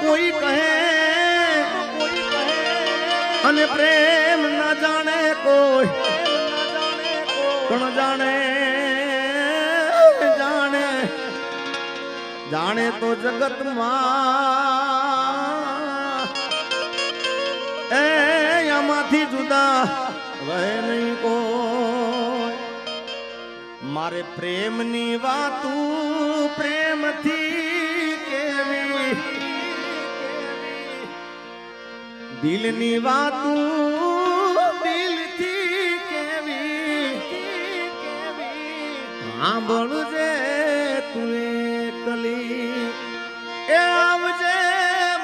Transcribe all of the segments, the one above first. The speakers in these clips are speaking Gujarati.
કોઈ કહે અને પ્રેમ ના જાણે કોઈ પણ જાણે જાણે જાણે તો જગતમાં એ આમાંથી જુદા રહે નહીં કોઈ મારે પ્રેમની વાતું પ્રેમથી કેવી દિલની વાતું દિલથી કેવી સાંભળજે તું એકલી એ આવજે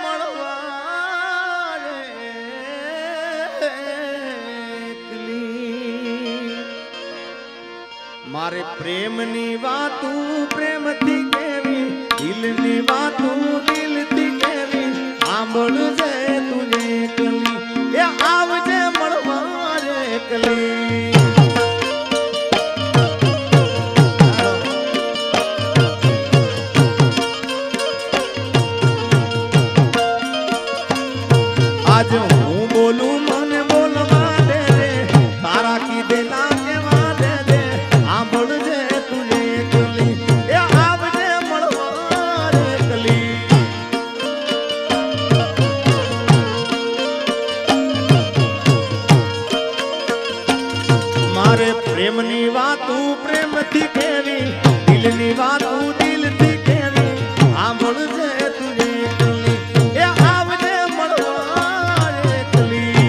મળવા એકલી મારે પ્રેમની વાતું પ્રેમથી કેવી દિલની વાતું દિલથી કેવી સાંભળજે તું એકલી એ આવજે મળવા એકલી આજ હું બોલું મને બોલવા દે તારા કીધેલા કેવા દે સાંભળજે તું એકલી એ આવજે મળવા એકલી મારે પ્રેમની વાતું પ્રેમથી કેવી દિલની વાતું દિલથી કેવી સાંભળજે તું એકલી એ આવજે મળવા એકલી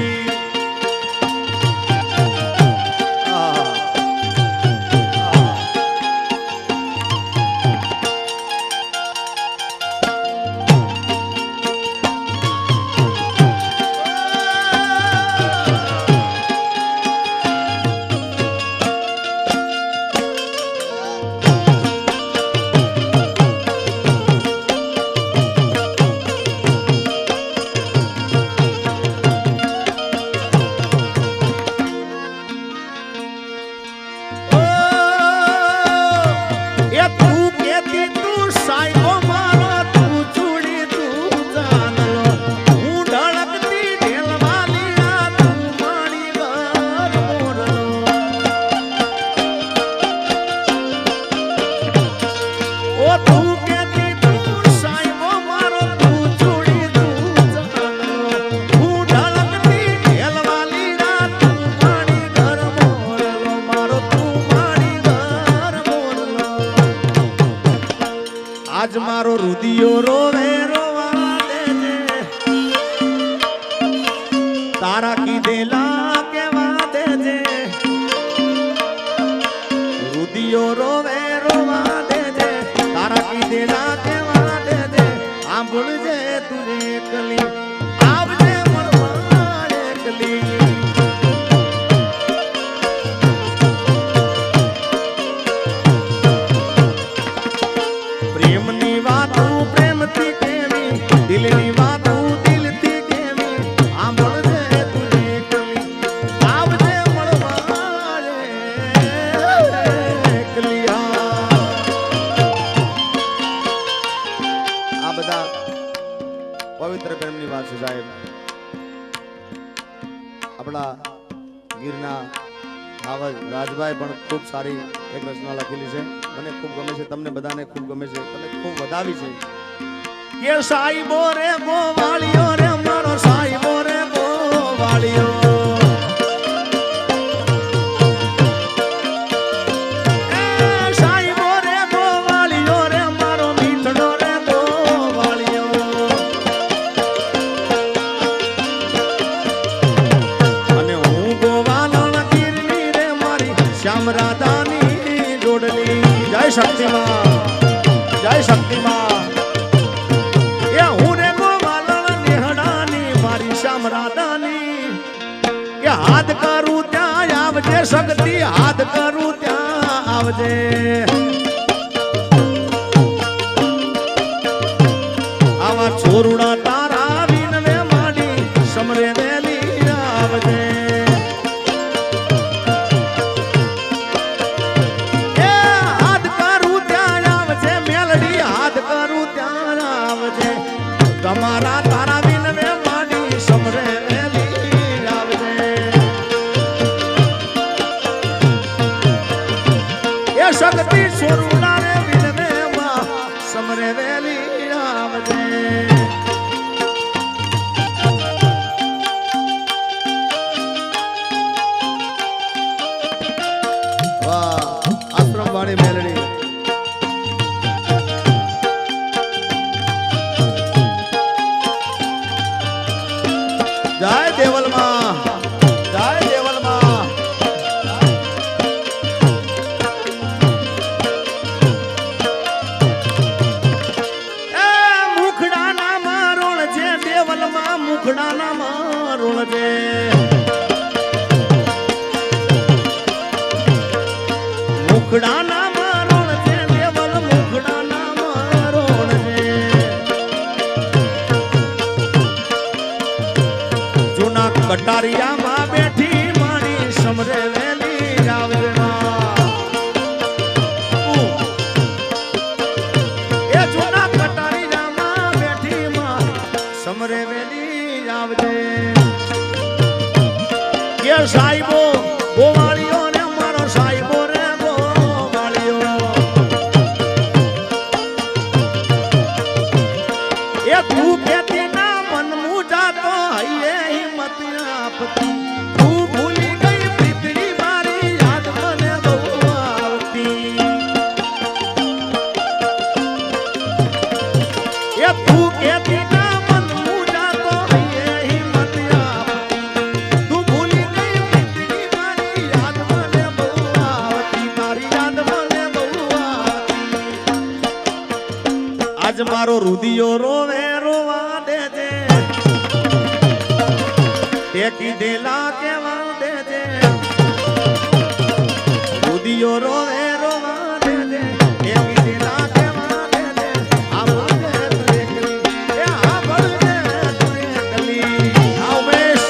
આજ મારો રુદિયો રોવે રોવા દેજે તારા કીધેલા કેવા દેજે રુદિયો રોવે રોવા દેજે તારા કીધેલા કેવા દેજે સાંભળજે તું એકલી આવજે મળવા એકલી પ્રેમની વાતું પ્રેમથી કેવી દિલની વાતું દિલથી કેવી સાંભળજે તું એકલી આવજે મળવા એકલી આ બધા પવિત્ર પ્રેમની વાત છે સાહેબ આપણા ગીરના આવા રાજભાઈ પણ ખૂબ સારી એક રચના લખેલી છે મને ખૂબ ગમે છે તમને બધાને ખૂબ ગમે છે તમે ખૂબ વધાવી છે કે સાઈબો રે ગોવાળિયો રે મારો સાઈબો રે ગોવાળિયો એ સાઈબો રે ગોવાળિયો રે મારો મીઠડો રે ગોવાળિયો અને હું ગોવાલણ ગીરની રે મારી શ્યામ રાધાની જોડલી જય શક્તિમાં જય શક્તિમાં એ હું રે ગોવાલણ નેહડાની મારી શ્યામ રાધાની કે હાથ કરું ત્યાં આવજે શક્તિ હાથ કરું ત્યાં આવજે આવા છોરુડા તારા વિનવે માડી સમરે વેલી આવજે તમારા તારા વિનવે માડી સમરે વેલી આવજે એ શક્તિ સ્વરૂપના રે વિનવે માં સમરે વેલી આવજે વાહ આશ્રમ વાળી મેલડી જય દેવલમાં જય દેવલમાં એ મુખડાના મારોળ છે દેવલમાં મુખડાના મારોળ છે મુખડાના મારોળ છે દેવલ મુખડાના મારોળ છે જૂના કટારિયામાં બેઠી મારી સમરે વેલી આવજે એ જૂના કટારિયામાં બેઠી મારી સમરે વેલી આવજે કે સાહેબો ગોવાળીઓ ને મારો સાહેબો રે ગોવાળીઓ એ તું કેતી ના મન મુજાતો હૈયે હિંમત આપતી તું ભૂલી ગઈ પ્રીતડી મારી યાદ મને બહુ આવતી એ તું કેતી ના મન મુજાતો હૈયે હિંમત આપતી તું ભૂલી ગઈ પ્રીતડી મારી યાદ મને બહુ આવતી મારી યાદ મને બહુ આવતી આજ મારો રુદિયો રોવે રોવા દેજે ટેકી દેલા કેવા દેજે રુદિયો રોવે રોવા દેજે ટેકી દેલા કેવા દેજે આ બોલે તું એકલી એ આ બોલે તું એકલી આવ બેસ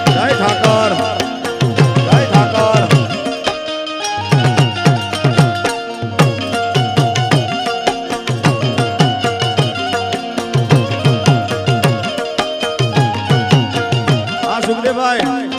જય ઠાકર જય ઠાકર આ સુખદેવભાઈ